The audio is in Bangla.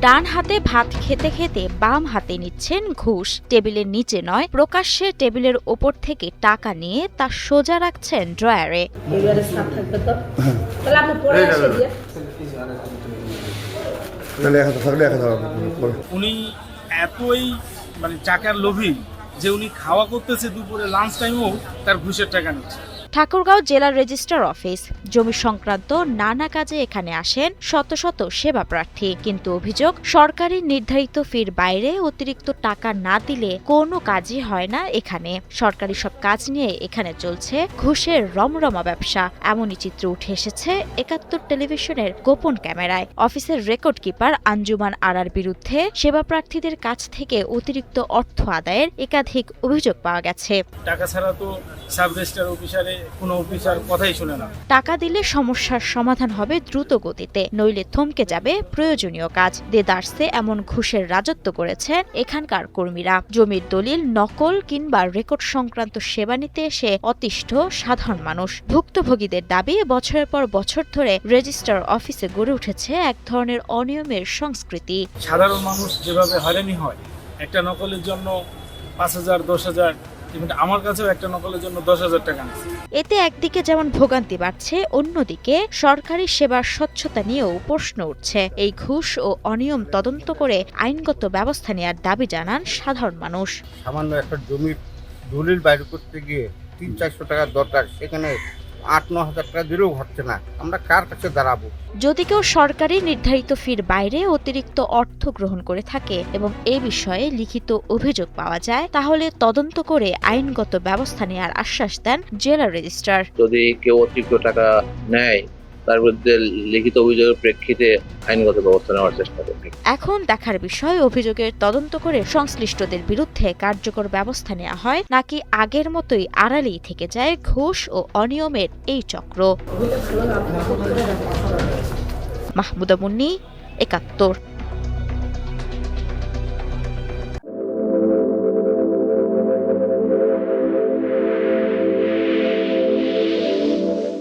ডান হাতে ভাত খেতে খেতে বাম হাতে নিচ্ছেন ঘুষ। টেবিলের নিচে নয়, প্রকাশ্যে টেবিলের ওপর থেকে টাকা নিয়ে তা সোজা রাখছেন ড্রয়ারে। উনি এতই টাকার লোভী যে উনি খাওয়া করতেছে, দুপুরে লাঞ্চ টাইমেও তার ঘুষের টাকা নিচ্ছে। ঠাকুরগাঁও জেলা রেজিস্ট্রার অফিস। জমি সংক্রান্ত নানা কাজে এখানে আসেন শত শত সেবা প্রার্থী, কিন্তু অভিযোগ সরকারি নির্ধারিত ফির বাইরে অতিরিক্ত টাকা না দিলে কোনো কাজই হয় না এখানে। সরকারি সব কাজ নিয়ে এখানে চলছে ঘুষের রমরমা ব্যবসা। এমনই চিত্র উঠে এসেছে ৭১ টেলিভিশনের গোপন ক্যামেরায়। অফিসের রেকর্ড কিপার আঞ্জুমান আরার বিরুদ্ধে সেবা প্রার্থীদের কাছ থেকে অতিরিক্ত অর্থ আদায়ের একাধিক অভিযোগ পাওয়া গেছে। টাকা ছাড়া তো সাব রেজিস্ট্রার অফিসারে কোনো অফিসার কথাই শুনে না। টাকা দিলে সমস্যার সমাধান হবে দ্রুত গতিতে, নইলে থমকে যাবে প্রয়োজনীয় কাজ। দেদারসে এমন ঘুষের রাজত্ব করেছেন এখানকার কর্মীরা। জমির দলিল নকল কিংবা রেকর্ড সংক্রান্ত সেবা নিতে এসে অতিষ্ঠ সাধারণ মানুষ। ভুক্তভোগীদের দাবি, বছরের পর বছর ধরে রেজিস্ট্রার অফিসে গড়ে উঠেছে এক ধরনের অনিয়মের সংস্কৃতি। সাধারণ মানুষ যেভাবে হয়রানি হয়, একটা নকলের জন্য ৫,০০০, ১০,০০০, আমার কাছেও একটা নকলের জন্য ১০,০০০ টাকা নিচ্ছে। এতে একদিকে যেমন ভোগান্তি বাড়ছে, অন্যদিকে সরকারি সেবার স্বচ্ছতা নিয়েও প্রশ্ন উঠছে। এই ঘুষ ও অনিয়ম তদন্ত করে আইনগত ব্যবস্থা নেওয়ার দাবি জানান সাধারণ মানুষ। সামান্য একটা জমির দলিল বাইর করতে গিয়ে ৩00-৪০০ টাকার দরকার, সেখানে ৮-৯ হাজার টাকা দিলেও হচ্ছে না। আমরা কার কাছে দাঁড়াবো? যদি কেউ সরকারি নির্ধারিত ফির বাইরে অতিরিক্ত অর্থ গ্রহণ করে থাকে এবং এ বিষয়ে লিখিত অভিযোগ পাওয়া যায়, তাহলে তদন্ত করে আইনগত ব্যবস্থা নেওয়ার আশ্বাস দেন জেলা রেজিস্ট্রার। যদি কেউ অতিরিক্ত টাকা নেয়, তার বিরুদ্ধে লিখিত অভিযোগের প্রেক্ষিতে আইনগত ব্যবস্থা নেওয়ার চেষ্টা করবে। এখন দেখার বিষয়, অভিযোগের তদন্ত করে সংশ্লিষ্টদের বিরুদ্ধে কার্যকর ব্যবস্থা নেওয়া হয় নাকি আগের মতোই আড়ালেই থেকে যায় ঘুষ ও অনিয়মের এই চক্র। মাহমুদা মুন্নি, ৭১।